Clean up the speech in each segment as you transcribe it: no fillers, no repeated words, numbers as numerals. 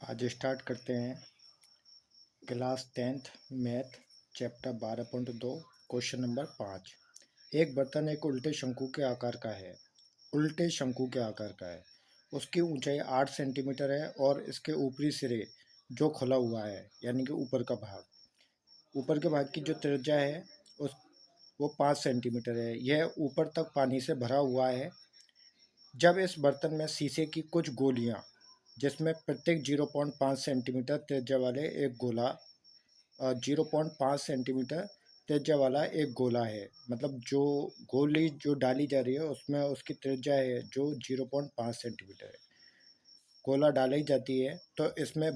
आज स्टार्ट करते हैं class 10th math chapter 12.2 question number 5। एक बर्तन एक उल्टे शंकु के आकार का है। उल्टे शंकु के आकार का है। उसकी ऊंचाई 8 सेंटीमीटर है और इसके ऊपरी सिरे जो खुला हुआ है यानी कि ऊपर के भाग की जो त्रिज्या है उस वो 5 सेंटीमीटर है। यह ऊपर तक पानी से भरा हुआ है। जब इस बर्तन में शीशे की कुछ गोलियां जिसमें प्रत्येक 0.5 सेंटीमीटर त्रिज्या वाले एक गोला 0.5 सेंटीमीटर त्रिज्या वाला एक गोला है। मतलब जो गोली जो डाली जा रही है उसमें उसकी त्रिज्या है जो 0.5 सेंटीमीटर है। गोला डाली जाती है तो इसमें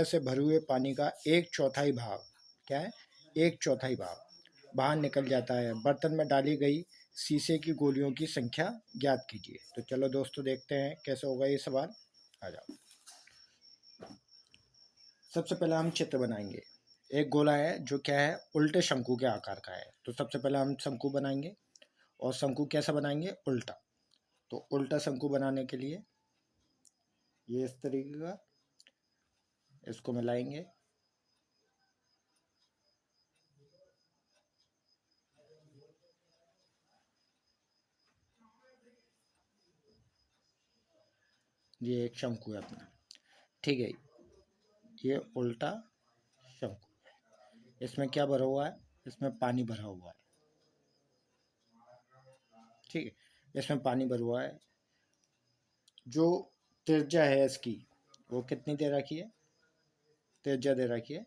से भरे हुए पानी का एक चौथाई भाग क्या है, एक चौथाई भाग बाहर निकल जाता है। बर्तन में डाली गई शीशे की गोलियों की संख्या ज्ञात कीजिए। तो चलो दोस्तों देखते हैं कैसे होगा ये सवाल। आ जाओ। सबसे पहले हम चित्र बनाएंगे। एक गोला है जो क्या है, उल्टे शंकु के आकार का है। तो सबसे पहले हम शंकु बनाएंगे और शंकु कैसा बनाएंगे, उल्टा। तो उल्टा शंकु बनाने के लिए ये इस तरीके का इसको मिलाएंगे। ये एक शंकु है अपना, ठीक है। ये उल्टा शंकु, इसमें क्या भरा हुआ है, इसमें पानी भरा हुआ है, ठीक है। इसमें पानी भरा हुआ है। जो त्रिज्या है इसकी वो कितनी दे रखी है, त्रिज्या दे रखी है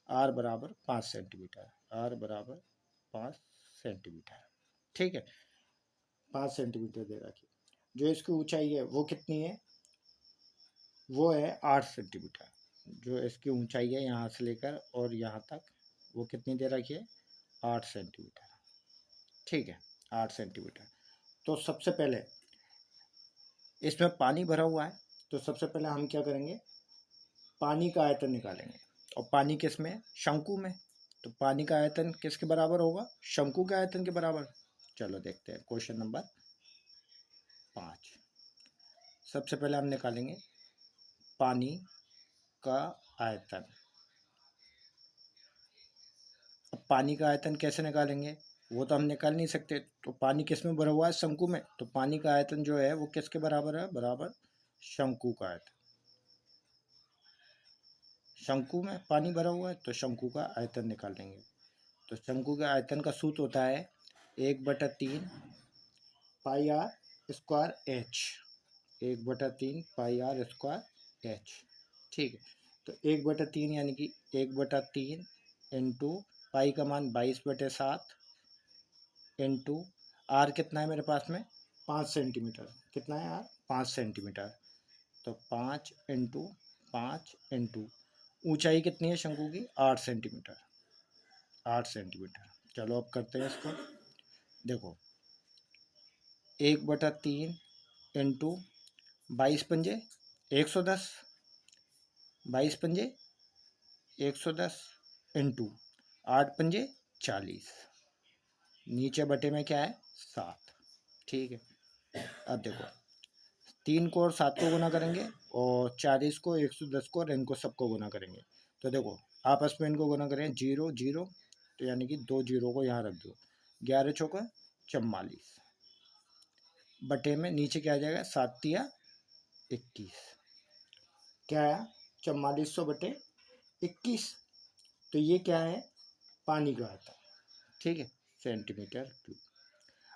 आर बराबर 5 सेंटीमीटर। आर बराबर 5 सेंटीमीटर, ठीक है। 5 सेंटीमीटर दे रखी है। जो इसकी ऊंचाई है वो कितनी है, वो है 8 सेंटीमीटर। जो इसकी ऊंचाई है यहाँ से लेकर और यहाँ तक वो कितनी दे रखी है, 8 सेंटीमीटर, ठीक है। 8 सेंटीमीटर। तो सबसे पहले इसमें पानी भरा हुआ है, तो सबसे पहले हम क्या करेंगे, पानी का आयतन निकालेंगे। और पानी किस में, शंकु में। तो पानी का आयतन किसके बराबर होगा, शंकु के आयतन के बराबर। चलो देखते हैं क्वेश्चन नंबर 5। सबसे पहले हम निकालेंगे पानी का आयतन। अब पानी का आयतन कैसे निकालेंगे, वो तो हम निकाल नहीं सकते। तो पानी किस में भरा हुआ है, शंकु में। तो पानी का आयतन जो है वो किसके बराबर है, बराबर शंकु का आयतन। शंकु में पानी भरा हुआ है तो शंकु का आयतन निकालेंगे। तो शंकु के आयतन का सूत्र होता है 1/3 pi r square h. 1/3 pi r square h, ठीक है। तो 1/3 यानी कि 1/3 इंटू पाई का मान 22/7 इंटू आर कितना है मेरे पास में, 5 सेंटीमीटर। कितना है आर, 5 सेंटीमीटर। तो 5 इंटू ऊंचाई कितनी है शंकु की, 8 सेंटीमीटर। 8 सेंटीमीटर। चलो अब करते हैं इसको। देखो 1/3 इंटू 22 पंजे 110, 22 पंजे 110 इंटू 8 पंजे 40, नीचे बटे में क्या है 7, ठीक है। अब देखो 3 को और 7 को गुना करेंगे और 40 को 110 को और इनको सबको गुना करेंगे। तो देखो आपस में इनको गुना करें 0 0, तो यानी कि 2 0 को यहाँ रख दो। 11 चौका 44 बटे में नीचे क्या आ जाएगा, 7 तिया 21। क्या आया, 4400/21। तो ये क्या है, पानी का आता, ठीक है, सेंटीमीटर क्यूब।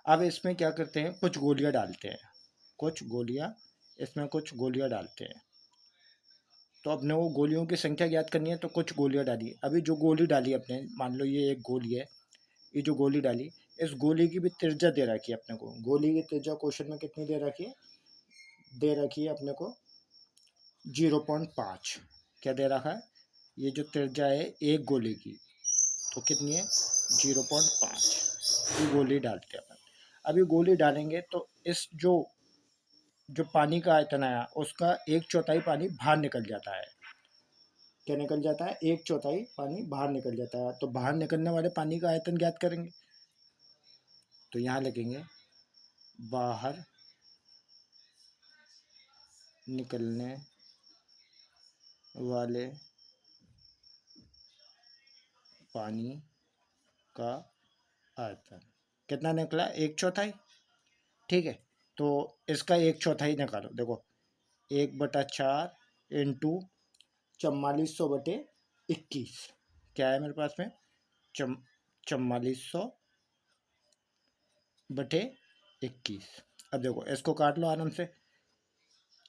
अब इसमें क्या करते हैं, कुछ गोलियां डालते हैं। कुछ गोलियां इसमें कुछ गोलियां डालते हैं। तो अपने वो गोलियों की संख्या ज्ञात करनी है, तो कुछ गोलियां डाली। अभी जो गोली डाली अपने, मान लो ये एक गोली है, ये जो गोली डाली, इस गोली की भी त्रिज्या दे रखी है अपने को। गोली की त्रिज्या क्वेश्चन में कितनी दे रखी है, दे रखी है अपने को 0.5। क्या दे रखा है, ये जो त्रिज्या है एक गोली की, तो कितनी है 0.5। ये गोली डालते हैं अपन। अभी गोली डालेंगे तो इस जो जो पानी का आयतन आया उसका एक चौथाई पानी बाहर निकल जाता है। क्या निकल जाता है, एक चौथाई पानी बाहर निकल जाता है। तो बाहर निकलने वाले पानी का आयतन ज्ञात करेंगे। तो यहाँ लिखेंगे बाहर निकलने वाले पानी का आयतन कितना निकला? 1/4। ठीक है, तो इसका 1/4 निकालो। देखो 1/4 इंटू 4400/21 क्या है मेरे पास में? 4400/21। अब देखो इसको काट लो आराम से।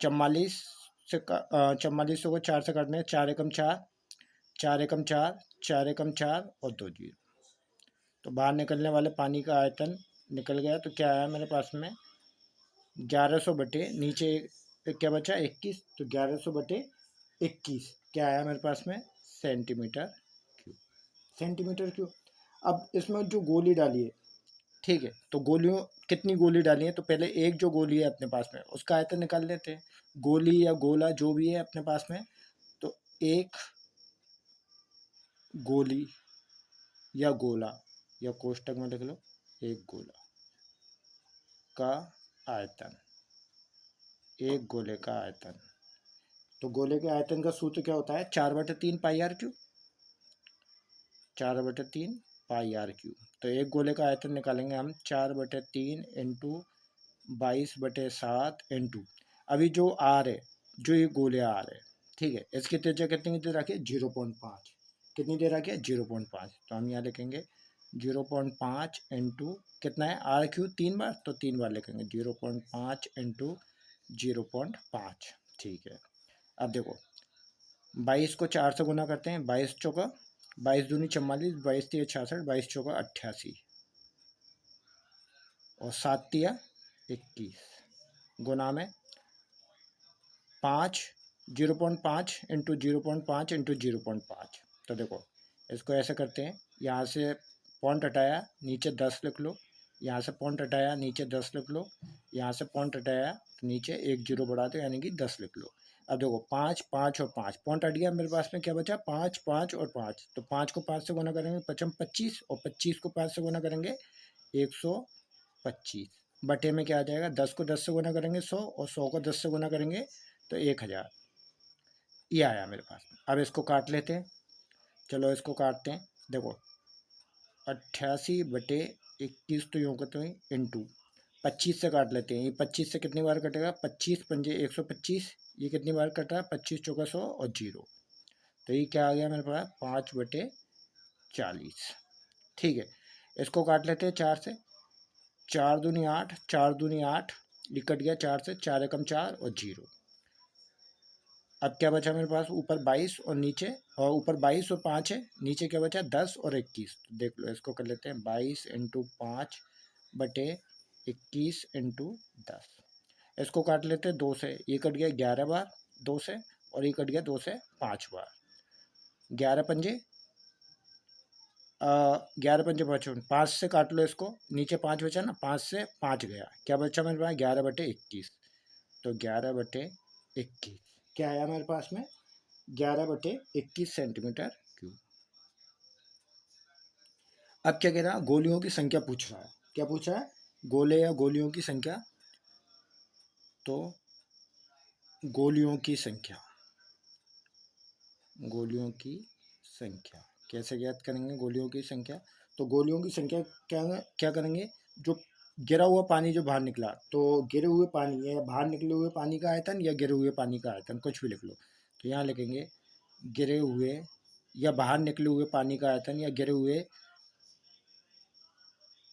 4400 को 4 से काटने, 4 एकम 4, 4 एकम 4, 4 एकम 4 और 2 जीरो। तो बाहर निकलने वाले पानी का आयतन निकल गया। तो क्या आया मेरे पास में? 1100 बटे नीचे क्या बचा? 21। तो 1100/21 क्या आया मेरे पास में? Centimetre cube. Centimetre cube. अब इसमें जो गोली डाली है, ठीक है, तो गोलियों कितनी गोली डाली है? तो पहले एक जो गोली है अपने पास में उसका आयतन निकाल लेते हैं। गोली या गोला जो भी है अपने पास में, तो एक गोली या गोला, या कोष्टक में लिख लो, एक गोला का आयतन, एक गोले का आयतन। तो गोले के आयतन का सूत्र क्या होता है? 4/3 pi r cube. 4/3 pi r cube. तो एक गोले का आयतन निकालेंगे हम 4/3 इंटू 22/7 इंटू, अभी जो आर है, जो ये गोले आर है, ठीक है, इसकी त्रिज्या कितनी दे रखी है? 0.5। कितनी दे रखी है? 0.5। तो हम यहाँ लिखेंगे 0.5 इंटू कितना है? आर क्यूब 3 बार, तो 3 बार लिखेंगे 0.5 इंटू 0.5। ठीक है, अब देखो 22 को 4 से गुना करते हैं। 22 चौका 22 दूनी 44, 22 तिया 66, 22 चौका 88 और 7 तिया 21 गुना में 5, 0.5 इंटू 0.5 इंटू 0.5। तो देखो इसको ऐसे करते हैं, यहाँ से पॉइंट हटाया नीचे 10 लिख लो, यहाँ से पॉइंट हटाया नीचे 10 लिख लो, यहाँ से पॉइंट हटाया तो नीचे एक जीरो बढ़ा दो, यानी कि 10 लिख लो। अब देखो 5, 5 और 5 पॉइंट हट गया, मेरे पास में क्या बचा? 5, 5 और 5। तो 5 को 5 से गुना करेंगे 25, और 25 को 5 से गुना करेंगे 125। बटे में क्या आ जाएगा? 10 को 10 से गुना करेंगे 100, और 100 को 10 से गुना करेंगे तो 1000। ये आया मेरे पास। अब इसको काट लेते हैं। चलो इसको काटते हैं। देखो 88/21 तो यूँ करते हैं इंटू 25 से काट लेते हैं। ये 25 से कितनी बार कटेगा? 25 पंजे 125। ये कितनी बार कट रहा है? 25 चौका 100 और जीरो। तो ये क्या आ गया मेरे पास? 5/40। ठीक है, इसको काट लेते हैं 4 से। 4 दूनी 8, 4 दूनी 8, ये कट गया 4 से, 4 एकम 4 और जीरो। अब क्या बचा मेरे पास? ऊपर 22 और नीचे, और ऊपर 22 और 5 है, नीचे क्या बचा? 10 और 21। तो देख लो इसको कर लेते हैं 22 इंटू 5/21 इंटू 10। इसको काट लेते हैं 2 से। ये कट गया 11 बार 2 से, और ये कट गया 2 से 5 बार। 11 पंजे 11 पंजे 55। 5 से काट लो इसको, नीचे 5 बचा ना, 5 से 5 गया, क्या बचा मेरे पास? 11/21। तो 11/21 क्या आया मेरे पास में? 11/21 सेंटीमीटर क्यूब। अब क्या कह रहा है? गोलियों की संख्या पूछ रहा है। क्या पूछ रहा है? गोले या गोलियों की संख्या। तो गोलियों की संख्या, गोलियों की संख्या कैसे ज्ञात करेंगे? गोलियों की संख्या, तो गोलियों की संख्या क्या क्या करेंगे? जो गिरा हुआ पानी जो बाहर निकला, तो गिरे हुए पानी या बाहर निकले हुए पानी का आयतन या गिरे हुए पानी का आयतन, कुछ भी लिख लो। तो यहाँ लिखेंगे गिरे हुए या बाहर निकले हुए पानी का आयतन, या गिरे हुए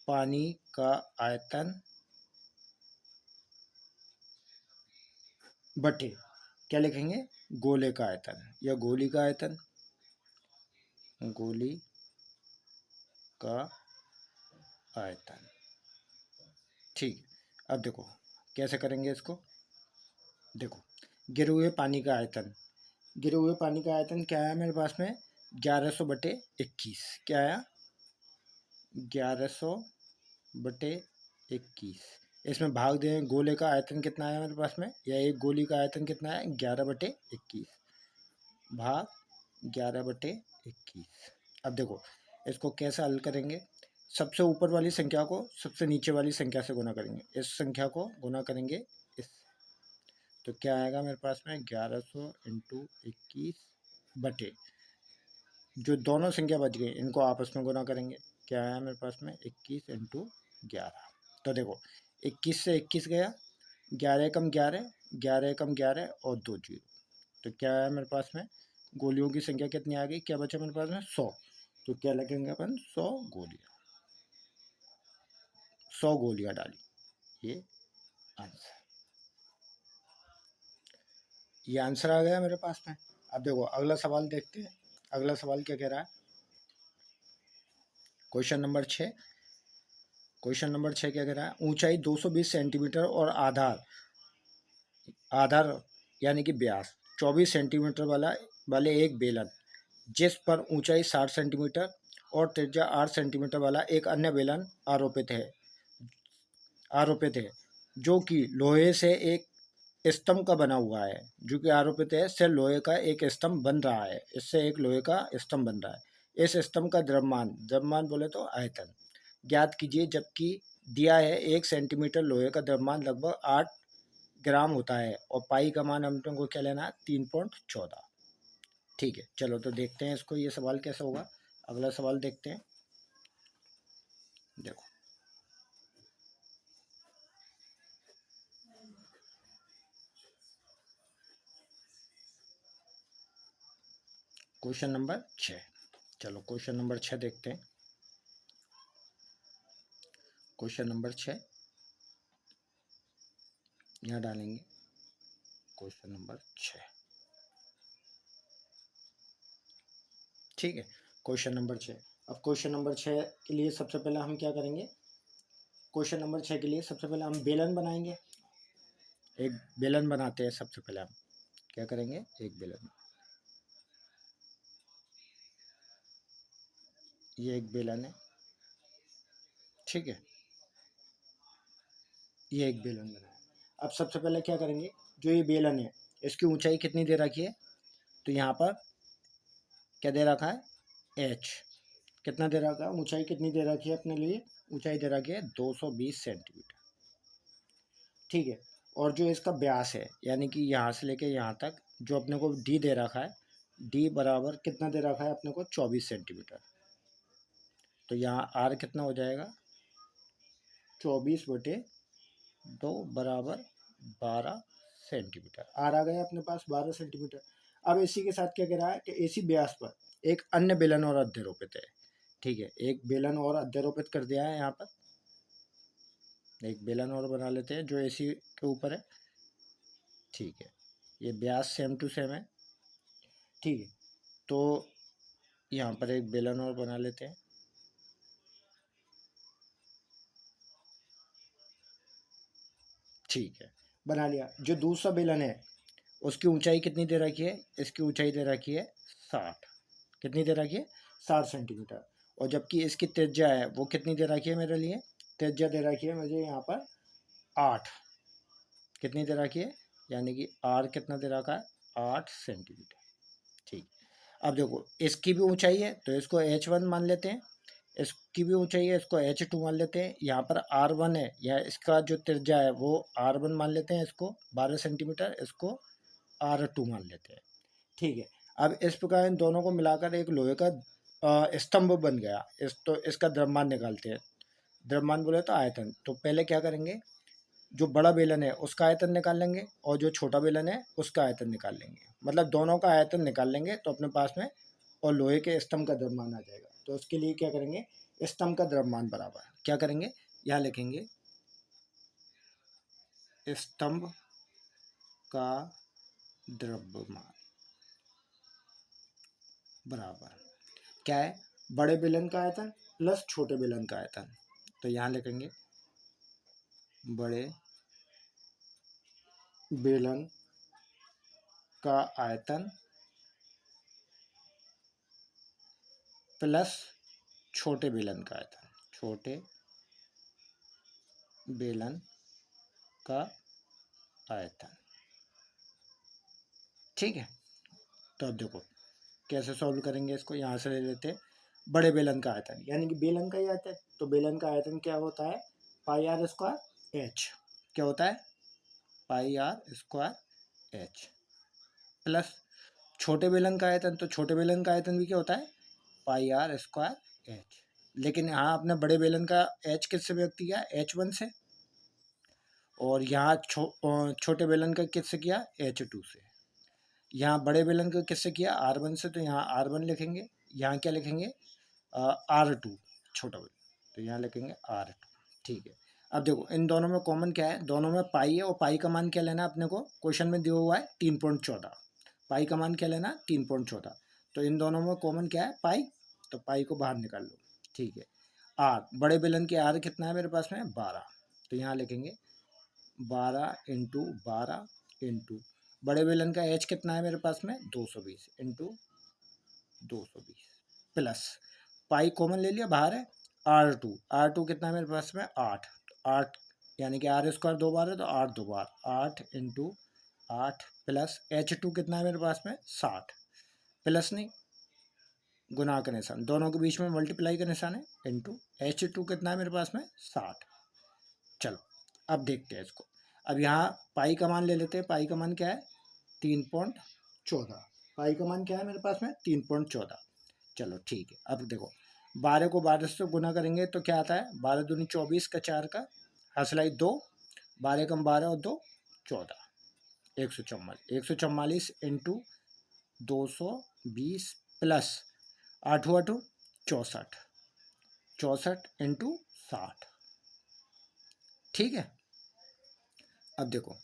पानी का आयतन बटे क्या लिखेंगे? गोले का आयतन या गोली का आयतन, गोली का आयतन। ठीक, अब देखो कैसे करेंगे इसको। देखो गिरे हुए पानी का आयतन, गिरे हुए पानी का आयतन क्या आया मेरे पास में? 1100/21। क्या आया? 1100/21। इसमें भाग दें, गोले का आयतन कितना आया मेरे पास में, या एक गोली का आयतन कितना है? 11/21 भाग 11/21। अब देखो इसको कैसे हल करेंगे? सबसे ऊपर वाली संख्या को सबसे नीचे वाली संख्या से गुना करेंगे। इस संख्या को गुना करेंगे इस, तो क्या आएगा मेरे पास में 1100 इंटू 21 बटे जो दोनों संख्या बच गई इनको आपस में गुना करेंगे। क्या आया मेरे पास में 21 इंटू 11। तो देखो 21 से 21 गया, 11 कम 11, 11 कम 11 और 2 जीरो। तो क्या आया मेरे पास में गोलियों की संख्या कितनी आ गई, क्या बचा मेरे पास में 100। तो क्या लगेंगे अपन 100 गोलियाँ, 100 गोलियाँ डाली, ये आंसर, ये आंसर आ गया मेरे पास में। अब देखो अगला सवाल देखते हैं। अगला सवाल क्या कह रहा है, क्वेश्चन नंबर 6। क्वेश्चन नंबर 6 क्या कह रहा है, ऊंचाई 220 सेंटीमीटर और आधार आधार यानी कि व्यास 24 सेंटीमीटर वाले एक बेलन जिस पर ऊंचाई 60 सेंटीमीटर और त्रिज्या 8 सेंटीमीटर वाला एक अन्य बेलन आरोपित है जो कि लोहे से एक स्तंभ का बना हुआ है। जो कि आरोपित है इससे लोहे का एक स्तंभ बन रहा है, इससे एक लोहे का स्तंभ बन रहा है। इस स्तंभ का द्रव्यमान बोले तो आयतन ज्ञात कीजिए, जबकि दिया है 1 सेंटीमीटर लोहे का द्रव्यमान लगभग 8 ग्राम होता है और पाई का मान हम लोगों को क्या लेना है 3.14। ठीक है, चलो तो देखते हैं इसको, ये सवाल कैसा होगा। अगला सवाल देखते हैं। देखो क्वेश्चन नंबर 6, चलो क्वेश्चन नंबर 6 देखते हैं। क्वेश्चन नंबर 6 यहाँ डालेंगे, क्वेश्चन नंबर 6। ठीक है, क्वेश्चन नंबर 6। अब क्वेश्चन नंबर 6 के लिए सबसे पहले हम क्या करेंगे, क्वेश्चन नंबर 6 के लिए सबसे पहले हम बेलन बनाएंगे। एक बेलन बनाते हैं, सबसे पहले हम क्या करेंगे, एक बेलन, ये एक बेलन है। ठीक है, ये एक बेलन बनाया। अब सबसे पहले क्या करेंगे, जो ये बेलन है इसकी ऊंचाई कितनी दे रखी है, तो यहाँ पर क्या दे रखा है h, कितना दे रखा है, ऊंचाई कितनी दे रखी है अपने लिए, ऊंचाई दे रखी है 220 सेंटीमीटर। ठीक है, और जो इसका व्यास है यानी कि यहाँ से लेके यहाँ तक जो अपने को d दे रखा है, d बराबर कितना दे रखा है अपने को 24 सेंटीमीटर। तो यहाँ r कितना हो जाएगा 24/2 बराबर 12 सेंटीमीटर। r आ गया अपने पास 12 सेंटीमीटर। अब इसी के साथ क्या कह रहा है कि इसी व्यास पर एक अन्य बेलन और अध्यारोपित है। ठीक है, एक बेलन और अध्यारोपित कर दिया है, यहाँ पर एक बेलन और बना लेते हैं जो इसी के ऊपर है। ठीक है, ये व्यास सेम टू सेम है। ठीक है, तो यहाँ पर एक बेलन और बना लेते हैं। ठीक है, बना लिया। जो दूसरा बेलन है उसकी ऊंचाई कितनी दे रखी है, इसकी ऊंचाई दे रखी है 60, कितनी दे रखी है 60 सेंटीमीटर। और जबकि इसकी त्रिज्या है वो कितनी दे रखी है मेरे लिए, त्रिज्या दे रखी है मुझे यहाँ पर 8, कितनी दे रखी है, यानी कि r कितना दे रखा है 8 सेंटीमीटर। ठीक, अब देखो इसकी भी ऊंचाई है तो इसको h1 मान लेते हैं, इसकी भी ऊंचाई है इसको h2 मान लेते हैं। यहाँ पर r1 है या इसका जो त्रिज्या है वो r1 मान लेते हैं, इसको 12 सेंटीमीटर, इसको r2 मान लेते हैं। ठीक है, अब इस प्रकार इन दोनों को मिलाकर एक लोहे का स्तंभ बन गया। तो इसका द्रव्यमान निकालते हैं। द्रव्यमान बोले तो आयतन। तो पहले क्या करेंगे, जो बड़ा बेलन है उसका आयतन निकाल लेंगे और जो छोटा बेलन है उसका आयतन निकाल लेंगे, मतलब दोनों का आयतन निकाल लेंगे तो अपने पास में और लोहे के स्तंभ का द्रव्यमान आ जाएगा। तो उसके लिए क्या करेंगे, स्तंभ का द्रव्यमान बराबर क्या करेंगे, यहाँ लिखेंगे स्तंभ का द्रव्यमान बराबर क्या है, बड़े बेलन का आयतन प्लस छोटे बेलन का आयतन। तो यहाँ लिखेंगे बड़े बेलन का आयतन प्लस छोटे बेलन का आयतन, छोटे बेलन का आयतन। ठीक है, तो अब देखो कैसे सॉल्व करेंगे इसको। यहाँ से ले लेते हैं बड़े बेलन का आयतन, यानी कि बेलन का ही आयतन, तो बेलन का आयतन क्या होता है पाई आर स्क्वायर एच, क्या होता है पाई आर स्क्वायर एच प्लस छोटे बेलन का आयतन, तो छोटे बेलन का आयतन भी क्या होता है, पाई आर स्क्वायर एच। लेकिन यहाँ आपने बड़े बेलन का एच किससे व्यक्त किया, H1 से, और यहाँ छोटे बेलन का किससे किया, H2 से। यहाँ बड़े बेलन का किससे किया, R1 से, तो यहाँ R1 लिखेंगे, यहाँ क्या लिखेंगे, R2 छोटा बेलन, तो यहाँ लिखेंगे R2। ठीक है, अब देखो इन दोनों में कॉमन क्या है, दोनों में पाई है, और पाई का मान क्या लेना है अपने को, क्वेश्चन में दिया हुआ है 3.14, पाई का मान क्या लेना, 3.14। तो इन दोनों में कॉमन क्या है, पाई, तो पाई को बाहर निकाल लो। ठीक है, आर, बड़े बेलन के आर कितना है मेरे पास में, 12, तो यहाँ लिखेंगे 12 इंटू 12 इंटू बड़े बेलन का एच कितना है मेरे पास में, 220 इंटू 220 प्लस पाई कॉमन ले लिया, बाहर है, R2 कितना है मेरे पास में, 8 यानी कि आर स्क्वायर 2 बार है, तो 8 2 बार 8 इंटू 8 प्लस H2 कितना है मेरे पास में, 60, प्लस नहीं, गुना का निशान, दोनों के बीच में मल्टीप्लाई का निशान है, इंटू H2 कितना है मेरे पास में, 60। चलो अब देखते हैं इसको, अब यहाँ पाई का मान ले लेते हैं, पाई का मान क्या है, 3.14, पाई का मान क्या है मेरे पास में, 3.14। चलो ठीक है, अब देखो 12 को 12 से गुना करेंगे तो क्या आता है, 12 दूनी 24 का 4 का हसलाई 2, 12 कम 12 और 2 14, 144 इंटू 220 प्लस 8 8 64, 64 इंटू 60। ठीक है, अब देखो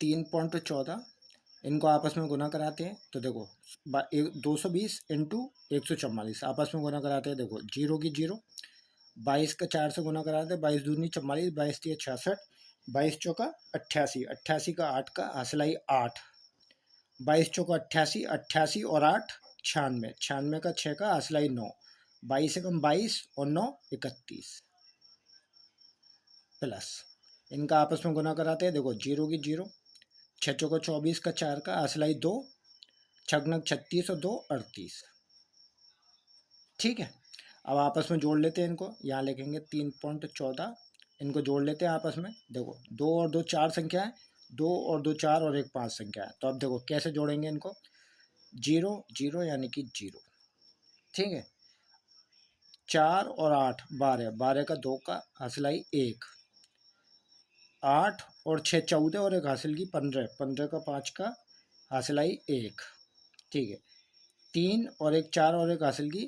3.14 इनको आपस में गुना कराते हैं, तो देखो 220 इंटू 144 आपस में गुना कराते हैं, देखो जीरो की जीरो, 22 का 4 से गुना कराते हैं, 22 दूनी 44, 22 तीय 66, 22 चौका 88, 88 का 8 का हसलाई 8, 22 चौका 88, 88 और 8 96, 96 का 6 का हसलाई 9, 22 से कम 22 और 9 31 प्लस इनका आपस में गुना कराते हैं, देखो जीरो की जीरो, 6 चौका 24 का 4 का हसलाई 2, 6 36 और 2 38। ठीक है, अब आपस में जोड़ लेते हैं इनको, यहाँ लिखेंगे 3.14, इनको जोड़ लेते हैं आपस में, देखो 2 और 2 4 संख्या है, 2 और 2 4 और 1 5 संख्या है, तो अब देखो कैसे जोड़ेंगे इनको, 0 0 यानी कि 0। ठीक है, 4 और 8 12, 12 का 2 का हसलाई 1, 8 और 6 14 और 1 हासिल की 15, 15 का 5 का हासिलाई 1। ठीक है, 3 और 1 4 और 1 हासिल की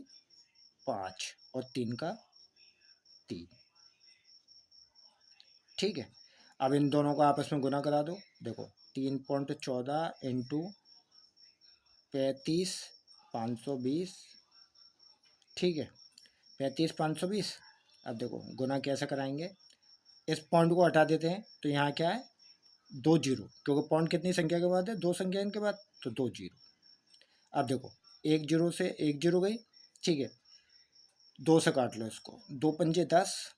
5 और 3 का 3। ठीक है, अब इन दोनों को आपस में गुना करा दो, देखो 3.14 इंटू 35 520। ठीक है, 35 520। अब देखो गुना कैसे कराएंगे, इस पॉइंट को हटा देते हैं, तो यहाँ क्या है, 2 जीरो, क्योंकि पॉइंट कितनी संख्या के बाद है, 2 संख्या इनके बाद, तो 2 जीरो। अब देखो 1 जीरो से 1 जीरो गई। ठीक है, 2 से काट लो इसको, 2 पंजे 10,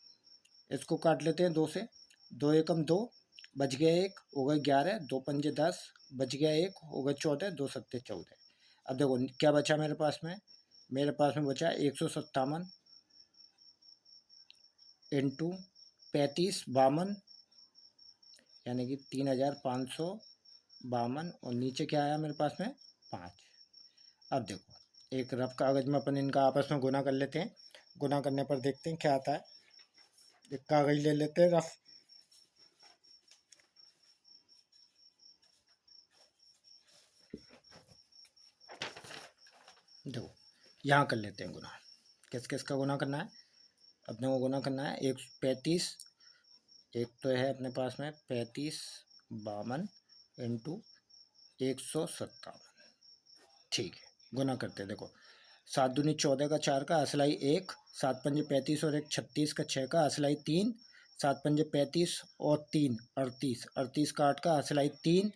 इसको काट लेते हैं 2 से, 2 एकम 2, बच गया 1, हो गए 11, 2 पंजे 10, बच गया 1, हो गए 14, 2 सत्ते 14। अब देखो क्या बचा मेरे पास में, मेरे पास में बचा 157 इंटू 35 52, यानी कि 3552, और नीचे क्या आया मेरे पास में 5। अब देखो एक रफ कागज़ में अपन इनका आपस में गुना कर लेते हैं, गुना करने पर देखते हैं क्या आता है। एक कागज़ ले लेते हैं रफ, देखो यहाँ कर लेते हैं गुना, किस किस का गुना करना है, अपने को गुना करना है 135, एक तो है अपने पास में 35 52 इंटू 157। ठीक है, गुना करते हैं, देखो 7 दूनी 14 का 4 का हसलाई 1, 7 पंजे 35 और 1 36 का 6 का हसलाई 3, 7 पंजे 35 और 3 38, 38 का 8 का हसलाई 3,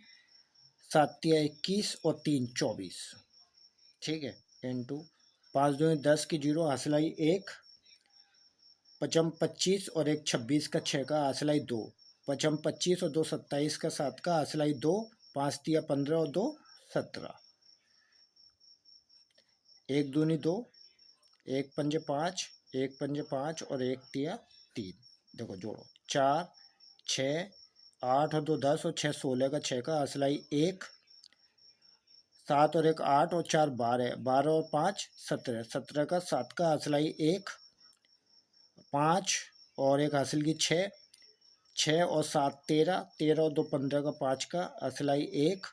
7 तिया 21 और 3 24। ठीक है, इंटू 5 दूनी 10 की जीरो हसलाई 1, 5 25 और 1 26 का 6 का हसलाई 2, 5 25 और 2 27 का 7 का हसलाई 2, 5 तिया 15 और 2 17, 1 दूनी 2, 1 पंजे 5, 1 पंजे 5 और 1 तिया 3। देखो जोड़ो 4 6 8 और 2 10 और 6 16 का 6 का हसलाई 1, 7 और 1 8 और 4 12, 12 और 5 17, 17 का 7 का हसलाई 1, 5 और 1 हासिल की 6, 6 और 7 13, 13 और 2 15 का 5 का हसलाई 1,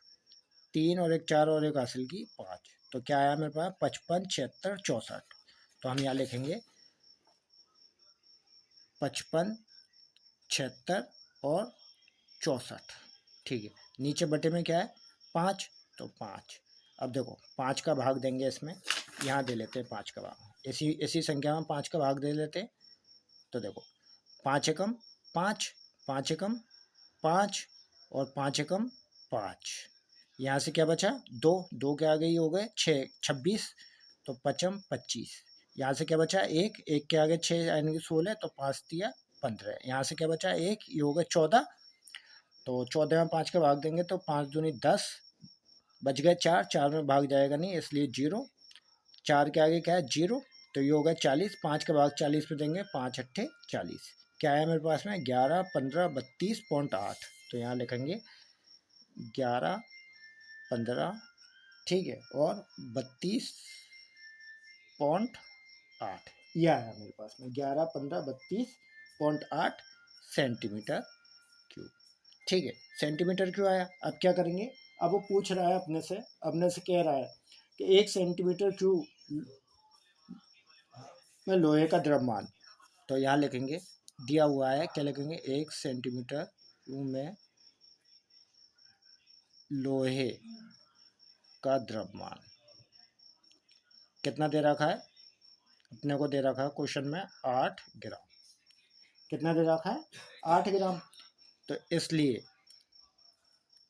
3 और 1 4 और 1 हासिल की 5। तो क्या आया मेरे पास 55 76 64। तो हम यहाँ लिखेंगे 55 76 और 64। ठीक है, नीचे बटे में क्या है 5, तो 5। अब देखो 5 का भाग देंगे इसमें, यहाँ दे लेते हैं 5 का भाग, ऐसी ऐसी संख्या में 5 का भाग दे लेते हैं। तो देखो 5 एकम 5, 5 एकम 5 और 5 एकम 5। यहाँ से क्या बचा 2, 2 के आगे ही हो गए 6 26, तो 5 25। यहाँ से क्या बचा 1, 1 के आगे 6 यानी कि 16, तो 5 दिया 15। यहाँ से क्या बचा 1, ये हो गए 14, तो 14 में 5 का भाग देंगे तो 5 दूनी 10, बच गए 4, 4 में भाग जाएगा नहीं इसलिए 0, 4 के आगे क्या है 0, तो ये होगा 40, 5 का भाग 40 में देंगे, 5 अट्ठे 40। क्या है मेरे पास में 11 15 32.8। तो यहाँ लिखेंगे 11 15, ठीक है, और 32.8। यह आया मेरे पास में 11 15 32.8 सेंटीमीटर क्यूब। ठीक है, सेंटीमीटर क्यों आया। अब क्या करेंगे, अब वो पूछ रहा है अपने से कह रहा है कि 1 सेंटीमीटर क्यूब में लोहे का द्रव्यमान। तो यहाँ लिखेंगे दिया हुआ है, क्या लिखेंगे 1 सेंटीमीटर क्यूब में लोहे का द्रव्यमान कितना दे रखा है, अपने को दे रखा है क्वेश्चन में 8 ग्राम। कितना दे रखा है 8 ग्राम। तो इसलिए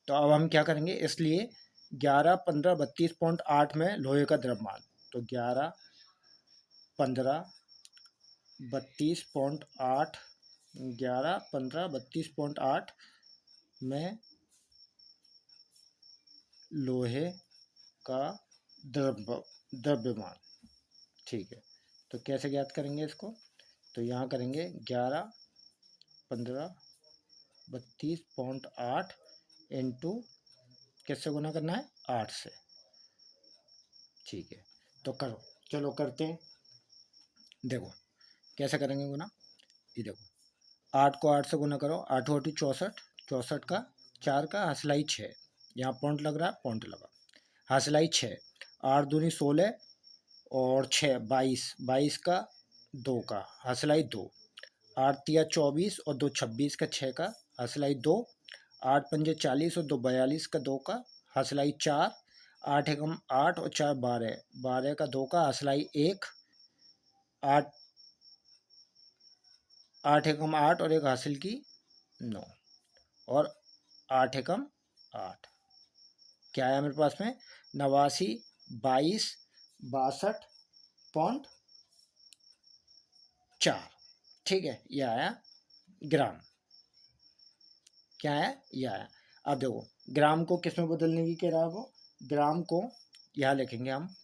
तो अब हम क्या करेंगे, इसलिए 11 15 32.8 में लोहे का द्रव्यमान, तो 11 15 32.8, 11 15 32.8 में लोहे का द्रव्यमान। ठीक है, तो कैसे ज्ञात करेंगे इसको, तो यहाँ करेंगे 11 15 32.8 इंटू किससे गुना करना है 8 से। ठीक है, तो करो, चलो करते हैं। देखो कैसे करेंगे गुना, ये देखो 8 को 8 से गुना करो, 8 8 64, 64 का 4 का हसलाई 6, यहाँ पॉइंट लग रहा है पॉइंट लगा, हसलाई 6, 8 दूनी 16 और 6 22, 22 का 2 का हसलाई 2, 8 तिया 24 और 2 26 का 6 का हसलाई 2, 8 पंजे 40 और 2 42 का 2 का हसलाई 4, 8 एकम 8 और 4 12, 12 का 2 का हसलाई 1, 8 8 एकम 8 और 1 हासिल की 9, और 8 एकम 8 क्या आया मेरे पास में 89 22 62.4। ठीक है, ये आया ग्राम। क्या है ये आया। अब देखो ग्राम को किस में बदलने की कह रहा है वो, ग्राम को यहाँ लिखेंगे हम,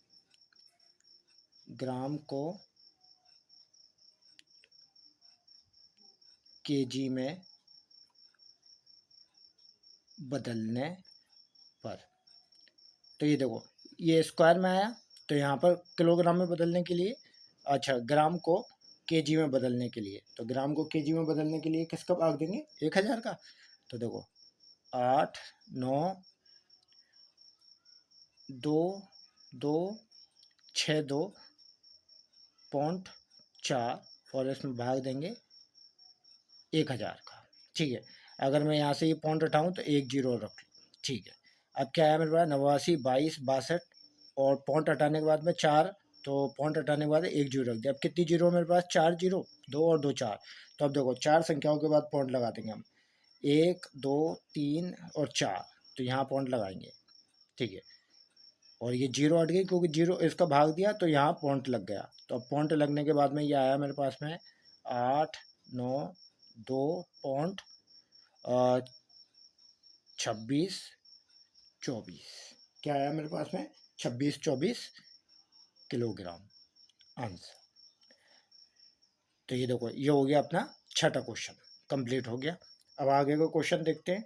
ग्राम को केजी में बदलने पर, तो ये देखो ये स्क्वायर में आया, तो यहाँ पर किलोग्राम में बदलने के लिए, अच्छा ग्राम को केजी में बदलने के लिए, तो ग्राम को केजी में बदलने के लिए किसका भाग देंगे 1000 का। तो देखो 8 9 2 2 6 2.4 और इसमें भाग देंगे 1000 का। ठीक है, अगर मैं यहाँ से ये पॉइंट हटाऊँ तो 1 0 रख लूँ। ठीक है, अब क्या है मेरे पास 89 22 62 और पॉइंट हटाने के बाद में 4, तो पॉइंट हटाने के बाद 1 0 रख दिया। अब कितनी जीरो मेरे पास 4 0, 2 और 2 4। तो अब देखो 4 संख्याओं के बाद पॉइंट लगा देंगे हम, 1 2 3 और 4, तो यहाँ पॉइंट लगाएंगे। ठीक है, और ये 0 हट गई क्योंकि 0 इसका भाग दिया तो यहाँ पॉइंट लग गया। तो अब पॉइंट लगने के बाद में ये आया मेरे पास में 8 9 2.26 24। क्या आया मेरे पास में 26 24 किलोग्राम आंसर। तो ये देखो ये हो गया अपना छठा क्वेश्चन कंप्लीट हो गया। अब आगे का क्वेश्चन देखते हैं।